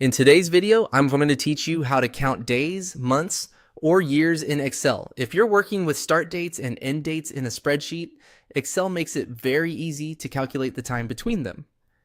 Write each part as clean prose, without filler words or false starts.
In today's video, I'm going to teach you how to count days, months, or years in Excel. If you're working with start dates and end dates in a spreadsheet, Excel makes it very easy to calculate the time between them.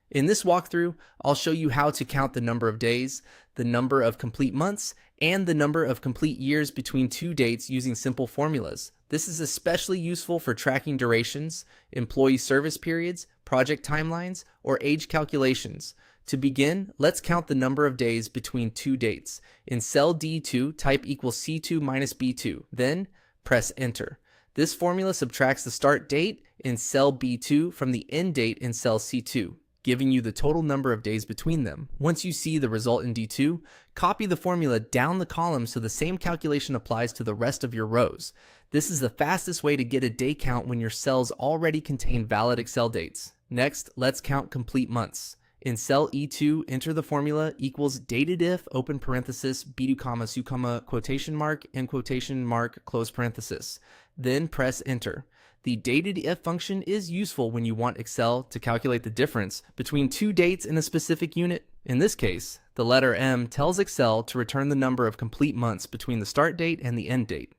In this walkthrough, I'll show you how to count the number of days, the number of complete months, and the number of complete years between two dates using simple formulas. This is especially useful for tracking durations, employee service periods, project timelines, or age calculations. To begin, let's count the number of days between two dates. In cell D2, type equals C2 minus B2. Then, press enter. This formula subtracts the start date in cell B2 from the end date in cell C2, giving you the total number of days between them. Once you see the result in D2, copy the formula down the column so the same calculation applies to the rest of your rows. This is the fastest way to get a day count when your cells already contain valid Excel dates. Next, let's count complete months. In cell E2, enter the formula equals dated if, open parenthesis, B2 comma, su comma, quotation mark, and quotation mark, close parenthesis. Then press enter. The dated if function is useful when you want Excel to calculate the difference between two dates in a specific unit. In this case, the letter M tells Excel to return the number of complete months between the start date and the end date.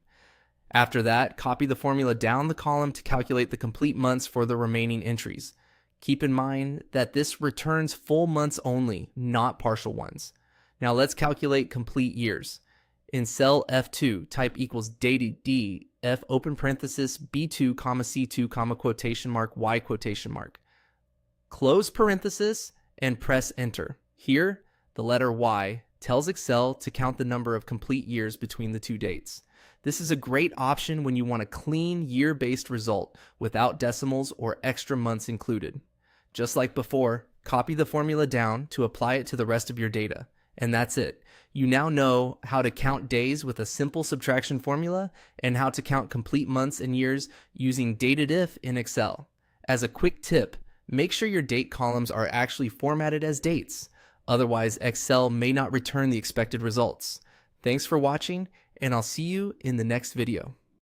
After that, copy the formula down the column to calculate the complete months for the remaining entries. Keep in mind that this returns full months only, not partial ones. Now let's calculate complete years. In cell F2, type equals dated D, F open parenthesis, B2 comma C2 comma quotation mark, Y quotation mark. Close parenthesis and press enter. Here, the letter Y tells Excel to count the number of complete years between the two dates. This is a great option when you want a clean year-based result without decimals or extra months included. Just like before, copy the formula down to apply it to the rest of your data. And that's it. You now know how to count days with a simple subtraction formula and how to count complete months and years using dated if in Excel. As a quick tip, make sure your date columns are actually formatted as dates. Otherwise, Excel may not return the expected results. Thanks for watching, and I'll see you in the next video.